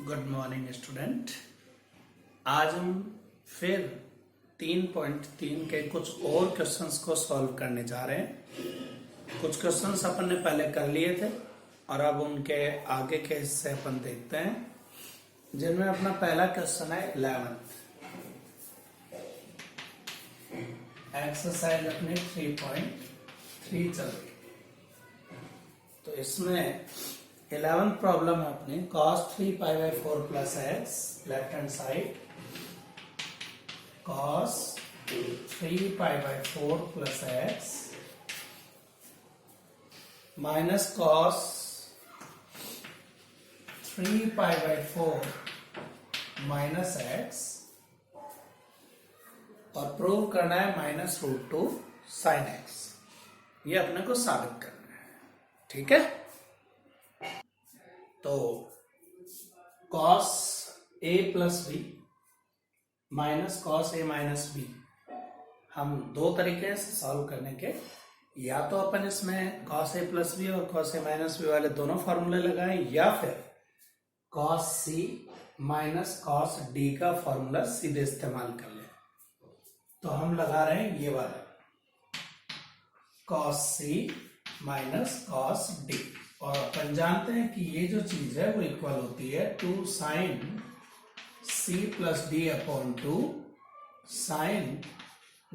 Good morning student. आज हम फिर 3.3 के कुछ और क्वेश्चंस को सॉल्व करने जा रहे हैं। कुछ क्वेश्चंस अपन ने पहले कर लिए थे और अब उनके आगे के हिस्से अपन देखते हैं, जिनमें अपना पहला क्वेश्चन है 11th एक्सरसाइज अपने 3.3 चल रही। तो इसमें 11th प्रॉब्लम है अपनी cos 3π/4 plus X, left hand side cos 3π/4 plus X minus cos 3π/4 minus X और प्रूव करना है -√2 sin x। ये अपने को साबित करना है, ठीक है। तो cos a plus B minus cos a minus B, हम दो तरीके से सॉल्व करने के, या तो अपन इसमें cos a प्लस बी और cos a माइनस बी वाले दोनों फॉर्मूले लगाएं, या फिर cos c minus cos d का फॉर्मूला सीधे इस्तेमाल कर लें। तो हम लगा रहे हैं ये वाला cos c minus cos d, और अपन जानते हैं कि ये जो चीज है वो इक्वल होती है 2 sin c plus D upon 2 sin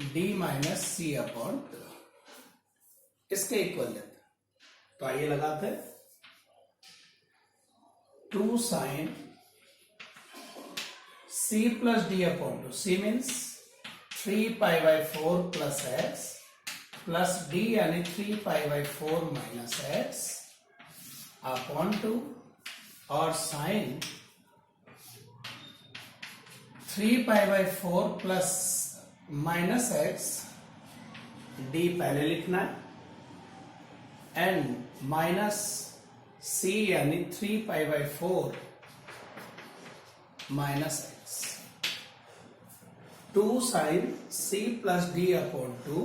d minus c upon 2, इसके इक्वल लेते हैं। तो आइए लगाते हैं 2 sin c plus D upon 2, c means 3π/4 plus X plus D यानी 3π/4 माइनस एक्स अपॉन 2, और sine 3π/4 plus minus X D पहले लिखना है, एंड माइनस सी यानी 3π/4 minus X, 2 sine C plus D upon 2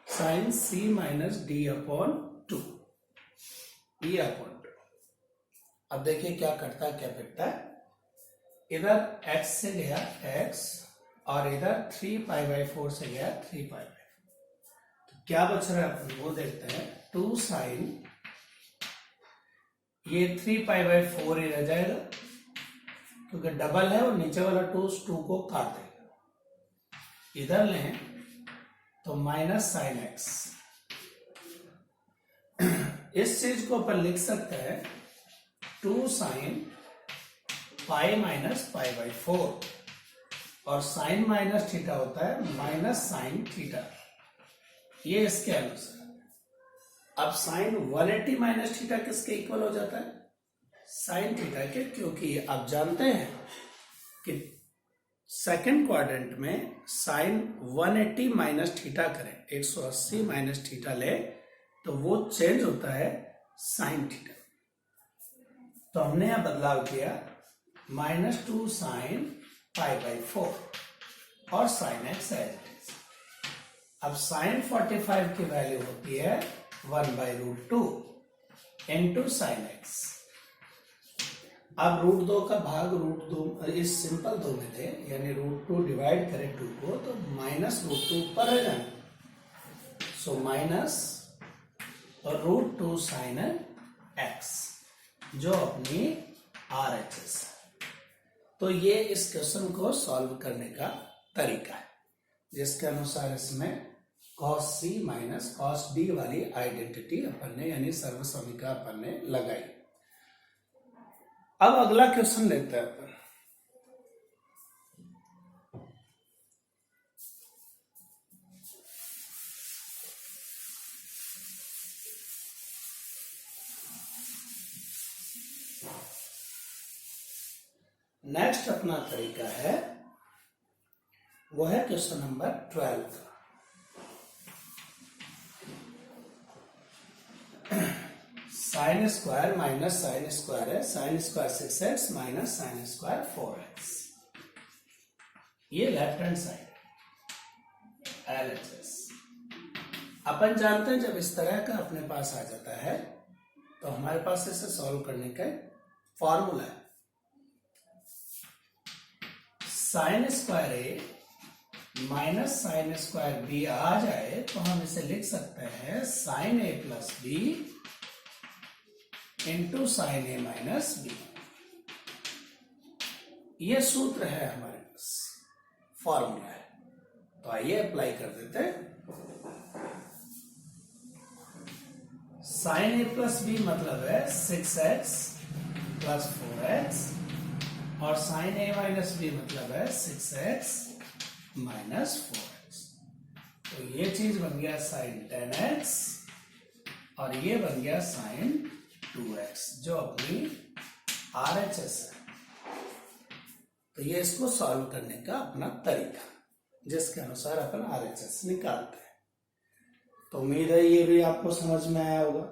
sine C minus D upon 2 E upon 2। अब देखिए क्या करता है, क्या बिकता है। इधर x से गया x और इधर 3π/4 से गया 3π/4, तो क्या बच रहा है अपन वो देखते हैं। 2 साइन, ये 3π/4 ही रह जाएगा क्योंकि डबल है और नीचे वाला 2 को काट देगा। इधर लें तो माइनस साइन x, इस चीज को अपन लिख सकते हैं 2 साइन पाई माइनस π/4, और साइन माइनस थीटा होता है माइनस साइन थीटा, ये इसके अनुसार। अब साइन 180 माइनस थीटा किसके इक्वल हो जाता है, साइन थीटा के, क्योंकि आप जानते हैं कि सेकंड क्वाड्रेंट में साइन 180 माइनस थीटा करें, 180 माइनस थीटा ले तो वो चेंज होता है साइन थीटा। तो हमने यहां बदलाव किया -2 साइन π/4 और sine x as it is. अब साइन 45 की वैल्यू होती है 1/√2 इंटू साइन एक्स। अब √2 का भाग √2 इस सिंपल 2 में थे, यानी √2 डिवाइड करें 2 को तो -√2 ऊपर रह जाए, सो माइनस √2 साइन एक्स, जो अपनी RHS है। तो ये इस क्वेश्चन को सॉल्व करने का तरीका है, जिसके अनुसार इसमें cos c minus cos d वाली आइडेंटिटी अपन ने, यानी सर्वसमीका अपन ने लगाई। अब अगला क्वेश्चन लेते हैं अपन। नेक्स्ट अपना तरीका है वो है क्वेश्चन नंबर 12 का। Sine square minus sine square है, sine square 6x minus sine square 4x, ये लेफ्ट हैंड साइड LHS। अपन जानते हैं जब इस तरह का अपने पास आ जाता है तो हमारे पास इसे सॉल्व करने का फॉर्मूला है sine square A minus sine square B आ जाए तो हम इसे लिख सकते हैं साइन ए प्लस बी इंटू साइन ए माइनस बी। ये सूत्र है हमारे पास, फॉर्मूला है। तो आइए अप्लाई कर देते हैं। साइन ए प्लस बी मतलब है 6x प्लस 4x और साइन ए माइनस बी मतलब है 6x माइनस 4x। तो ये चीज बन गया साइन 10x और ये बन गया साइन 2x जो अपनी RHS है। तो ये इसको सॉल्व करने का अपना तरीका, जिसके अनुसार अपन RHS निकालते हैं। तो उम्मीद है ये भी आपको समझ में आया होगा।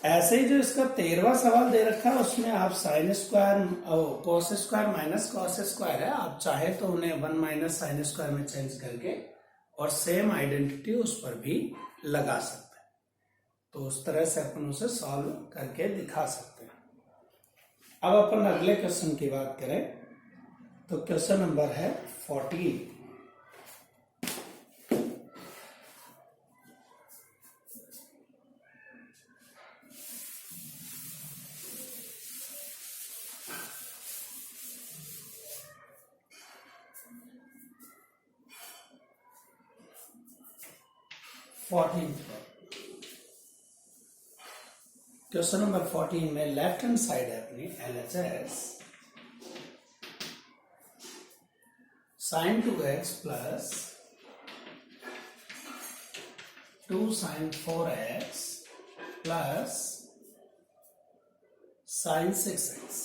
ऐसे ही जो इसका 13वां सवाल दे रखा है उसमें आप sine square cos square minus cos square है, आप चाहे तो उन्हें 1 माइनस साइन स्क्वायर में चेंज करके और सेम आइडेंटिटी उस पर भी लगा सकते हैं। तो उस तरह से अपन उसे सॉल्व करके दिखा सकते हैं। अब अपन अगले क्वेश्चन की बात करें तो क्वेश्चन नंबर है 14। क्वेश्चन नंबर 14 में लेफ्ट हैंड साइड है अपनी LHS sine 2x plus 2 sine 4x plus sine 6x।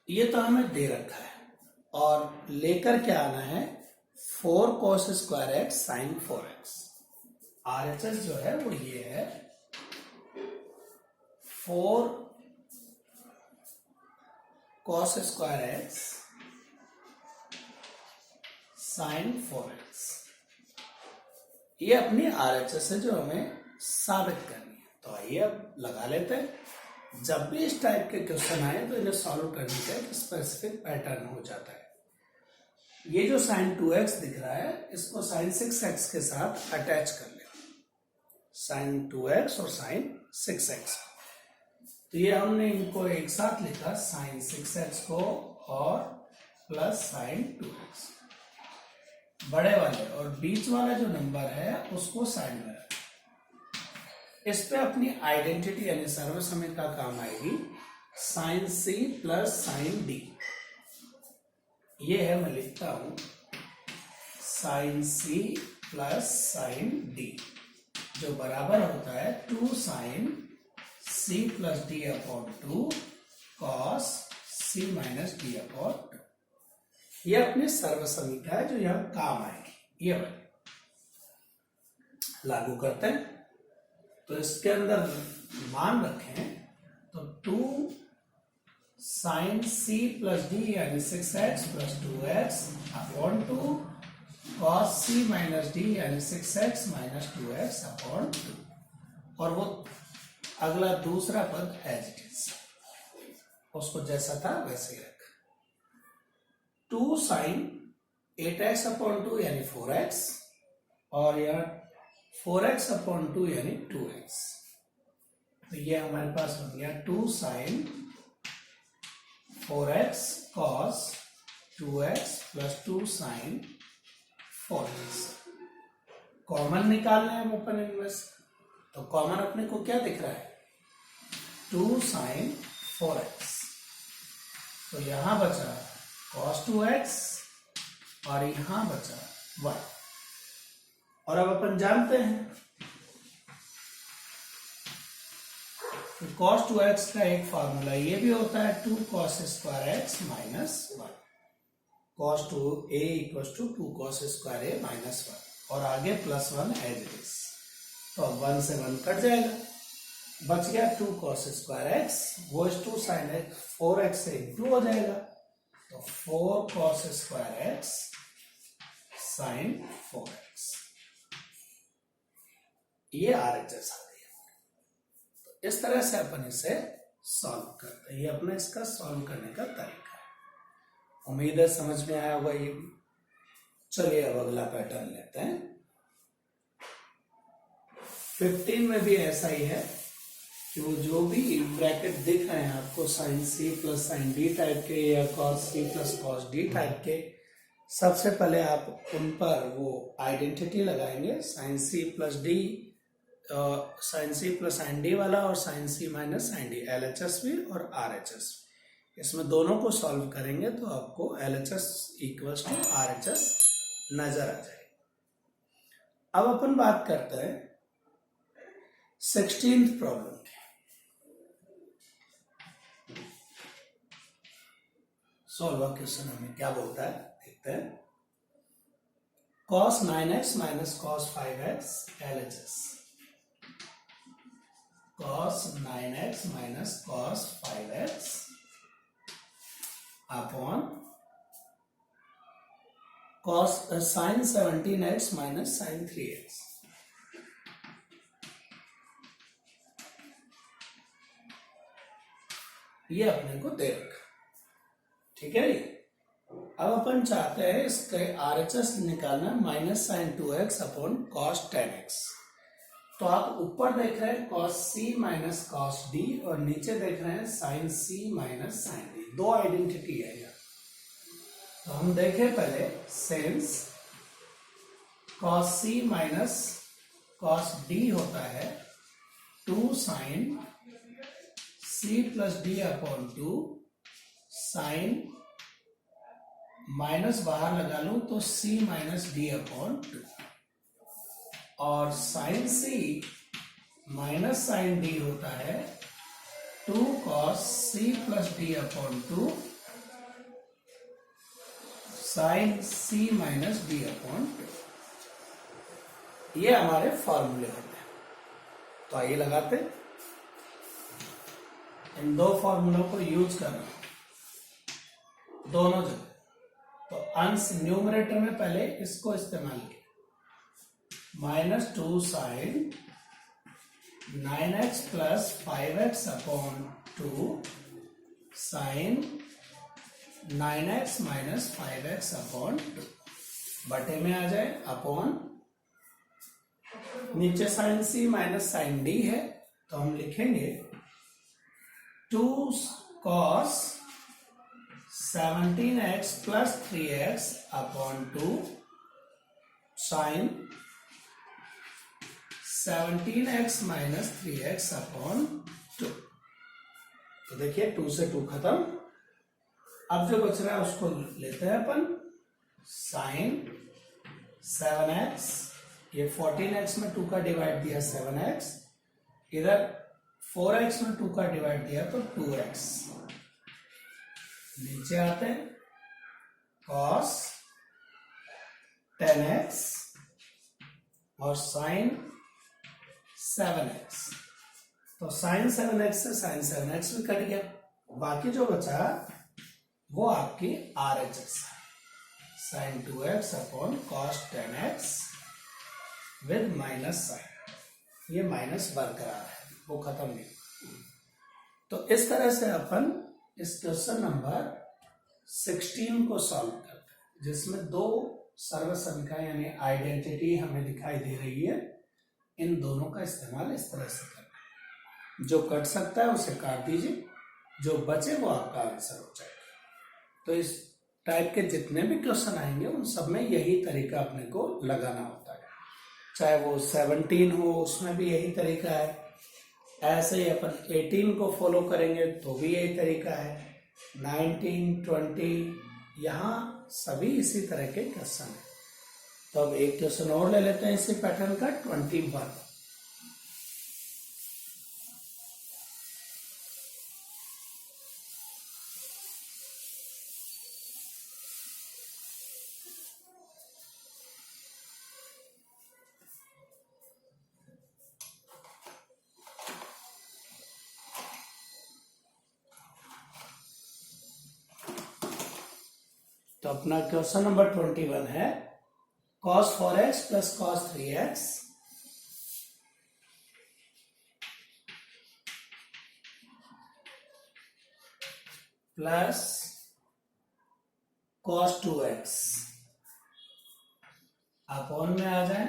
ये तो हमें दे रखा है और लेकर क्या आना है 4 cos square x sine 4x। RHS जो है वो ये है 4 cos square x sine 4x। ये अपनी RHS है जो हमें साबित करनी है। तो आइए अब लगा लेते हैं। जब भी इस टाइप के क्वेश्चन आए तो इन्हें सॉल्व करने का एक स्पेसिफिक पैटर्न हो जाता है। ये जो साइन 2x दिख रहा है इसको साइन 6x के साथ अटैच कर लें, साइन 2x और साइन 6x। तो ये हमने इनको एक साथ लिखा, साइन 6x को और प्लस साइन 2x। बड़े वाले और बीच वाला जो नंबर है उसको साइड में रखें। इस पे अपनी आइडेंटिटी यानी सर्वसमय का काम आएगी sine c plus sine d। ये है, मैं लिखता हूं sine c plus sine d जो बराबर होता है 2 sine c plus d upon 2 cos c minus d upon 2। ये अपनी सर्वसमीका है जो यहां काम आएगी। ये लागू करते हैं तो इसके अंदर मान रखें तो 2 साइन c प्लस d यानी 6x plus 2x upon 2 cos c minus d यानी 6x माइनस 2x अपॉन 2। और वो अगला दूसरा पद एज इट इज, उसको जैसा था वैसे ही रखा। 2 साइन 8x अपॉन 2 यानी 4x और यह 4x अपॉन 2 यानी 2x। तो ये हमारे पास बन गया 2 sine 4x cos 2x plus 2 sine 4x। Common निकालना है हम अपन इनमें से, तो कॉमन अपने को क्या दिख रहा है 2 साइन 4x। तो यहां बचा cos 2x और यहां बचा 1। और अब अपन जानते हैं तो cos 2x का एक फार्मूला ये भी होता है 2 cos square x minus 1। cos 2a equal to 2 cos square A minus 1 और आगे प्लस 1 एज इट इज। तो अब 1 से 1 कट जाएगा, बच गया 2 cos स्क्वायर एक्स, वो 2 साइन एक्स 4x से इंटू हो जाएगा तो 4 cos square x sine 4x। ये RHS आ गई। तो इस तरह से अपन इसे सॉल्व करते हैं। ये अपना इसका सॉल्व करने का तरीका है। उम्मीद है समझ में आया होगा ये भी। चलिए अब अगला पैटर्न लेते हैं। 15 में भी ऐसा ही है कि वो जो भी ब्रैकेट दिख रहे हैं आपको sine C plus sine D type के या cos C plus cos D type के, सबसे पहले आप उन पर वो आइडेंटिटी लगाएंगे, sine C plus D, sine C plus sine D वाला और sine C minus sine D, LHS भी और RHS। इसमें दोनों को सॉल्व करेंगे तो आपको LHS इक्वल्स टू RHS नजर आ जाएगी। अब अपन बात करते हैं 16th प्रॉब्लम की। सॉल्वर क्वेश्चन हमें क्या बोलता है देखते हैं। cos 9x minus cos 5x LHS, cos 9x minus cos 5x upon cos sin 17x minus sin 3x। ये अपने को दे रखा, ठीक है। अब अपन चाहते हैं इसके RHS निकालना, माइनस साइन 2x अपॉन cos 10x। तो आप ऊपर देख रहे हैं cos c minus cos d और नीचे देख रहे हैं sin c minus sin d, दो आइडेंटिटी है यार। तो हम देखें पहले since cos c minus cos d होता है 2 sin c plus D upon 2 sine, minus बाहर लगा लूं तो c माइनस डी अपॉन 2, और sine c minus sine d होता है 2 cos c plus D upon 2 sine c minus D upon 2। ये हमारे फॉर्मूले होते हैं। तो आइए लगाते हैं। इन दो फॉर्मूलों को यूज करना दोनों जगह। तो अंश न्यूमरेटर में पहले इसको इस्तेमाल किया, minus 2 sine 9x plus 5x upon 2 sine 9x minus 5x upon 2 बटे में आ जाए, अपॉन नीचे sine c minus sine d है तो हम लिखेंगे 2 cos 17x plus 3x upon 2 sine 17x minus 3x upon 2। तो देखिए 2 से 2 खत्म। अब जो बच रहा है उसको लेते हैं अपन, साइन 7x, ये 14x में 2 का डिवाइड दिया 7x, इधर 4x में 2 का डिवाइड दिया तो 2x। नीचे आते हैं cos 10x और sin 7x। तो sin 7x से sin 7x भी कट गया, बाकी जो बचा वो आपकी RHS है, sin 2x अपॉन cos 10x with minus sine. ये माइनस बरकरार है, वो खत्म नहीं। तो इस तरह से अपन इस क्वेश्चन नंबर 16 को सॉल्व करते हैं, जिसमें दो सर्व संख्या यानी आइडेंटिटी हमें दिखाई दे रही है। इन दोनों का इस्तेमाल इस तरह से करना है, जो कट सकता है उसे काट दीजिए, जो बचे वो आपका आंसर हो जाएगा। तो इस टाइप के जितने भी क्वेश्चन आएंगे उन सब में यही तरीका अपने को लगाना होता है। चाहे वो 17 हो उसमें भी यही तरीका है, ऐसे ही अपन 18 को फॉलो करेंगे तो भी यही तरीका है, 19, 20, यहाँ सभी इसी तरह के क्वेश्चन है। तो अब एक क्वेश्चन और ले लेते हैं इसी पैटर्न का, 21। तो अपना क्वेश्चन नंबर 21 है cos 4x plus cos 3x plus cos 2x upon में आ जाए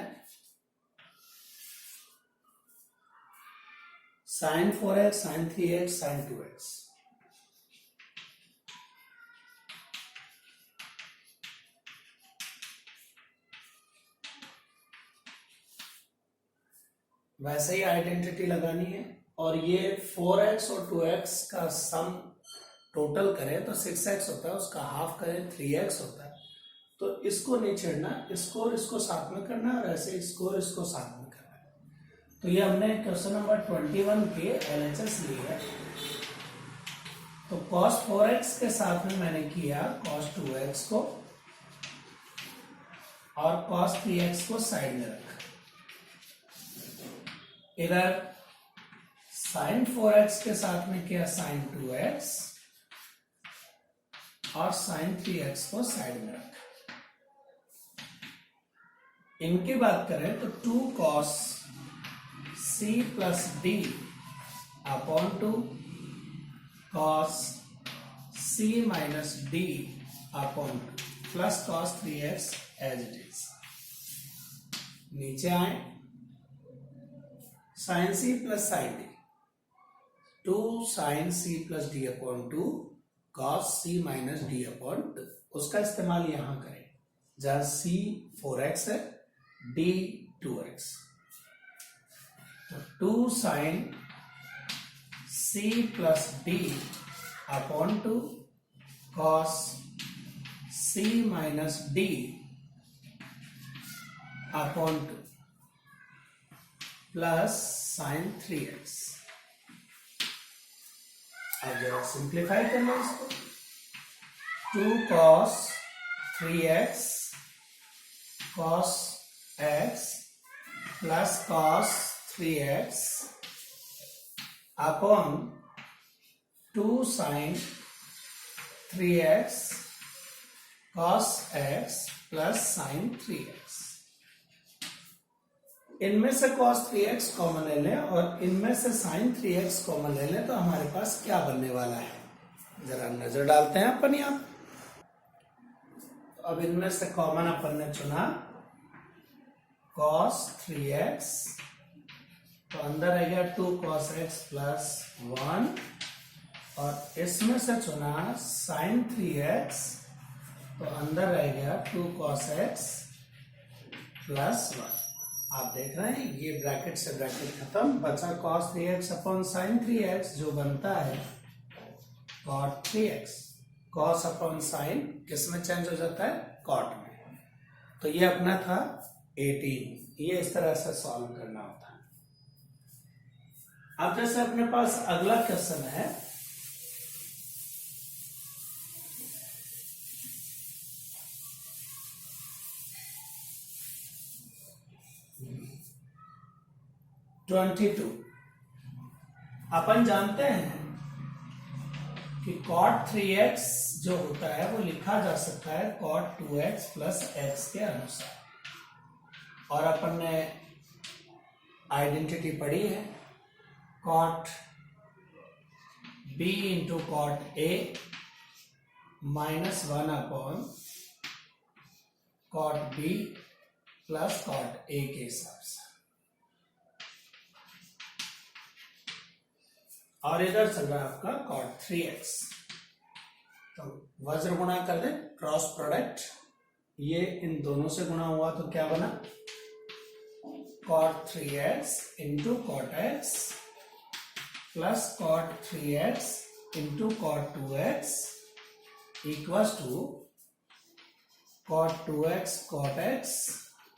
sin 4x, sin 3x, sin 2x। वैसे ही आइडेंटिटी लगानी है, और ये 4x और 2x का सम टोटल करें तो 6x होता है, उसका हाफ करें 3x होता है। तो इसको नहीं छेड़ना, इसको और इसको साथ में करना है, और ऐसे इसको और इसको साथ में करना है। तो ये हमने क्वेश्चन नंबर 21 के LHS ली है। तो cos 4x के साथ में मैंने किया cos 2x को, और cos 3x को साइड में रखा। इधर sin 4x के साथ में किया sin 2x, और sin 3x को साइड में रखा। इनकी बात करें तो 2 cos c plus d upon 2 cos c minus d upon 2 plus cos 3x as it is. नीचे आए sin c plus sin d, 2 sin c plus d upon 2 cos c minus d upon 2। उसका इस्तेमाल यहां करें जहां c 4x है, d 2x। तो 2 sin c plus d upon 2 cos c minus d upon 2 plus sin 3x। अब जरा simplify कर लो इसको। 2 cos 3x cos x plus cos 3x upon 2 sin 3x cos x plus sin 3x। इनमें से cos 3x common ले लें और इनमें से sin 3x कॉमन ले लें, तो हमारे पास क्या बनने वाला है, जरा नजर डालते हैं अपन यहां। अब इनमें से कॉमन अपन ने चुना cos 3x, तो अंदर आ गया 2 cos x प्लस 1, और इसमें से चुना sin 3x, तो अंदर रह गया 2 cos x प्लस 1। आप देख रहे हैं ये ब्रैकेट से ब्रैकेट खत्म, बचा cos 3x upon sin 3x जो बनता है cot 3x। cos upon sin किस में चेंज हो जाता है, cot में। तो ये अपना था 18। ये इस तरह से सॉल्व करना होता है। अब जैसे अपने पास अगला क्वेश्चन है, अपन जानते हैं कि cot 3x जो होता है वो लिखा जा सकता है cot 2x प्लस x के अनुसार, और अपन ने आइडेंटिटी पढ़ी है cot b into cot a minus 1 upon cot b plus cot a के हिसाब से। और इधर चल रहा है आपका cot 3x, तो वज्र गुणा कर दे, क्रॉस प्रोडक्ट, ये इन दोनों से गुणा हुआ तो क्या बना cot 3x into cot x plus cot 3x into cot 2x equals to cot 2x cot x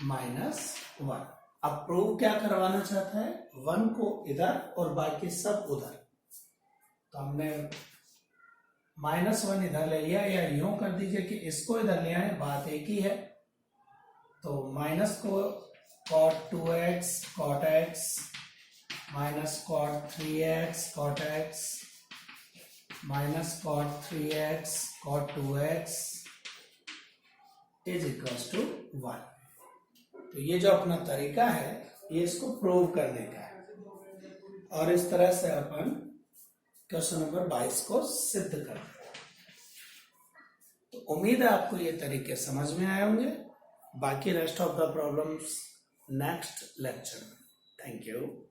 minus 1। अब प्रूव क्या करवाना चाहता है, 1 को इधर और बाकी सब उधर। तो हमने -1 इधर ले लिया, या यूं कर दीजिए कि इसको इधर ले आए, बात एक ही है। तो माइनस को cot 2x cot x minus cot 3x cot x minus cot 3x cot 2x is equals to 1। तो ये जो अपना तरीका है ये इसको प्रूव करने का है, और इस तरह से अपन क्वेश्चन नंबर 22 को सिद्ध करते हैं। तो उम्मीद है आपको ये तरीके समझ में आए होंगे। बाकी rest of the problems next lecture में। Thank you.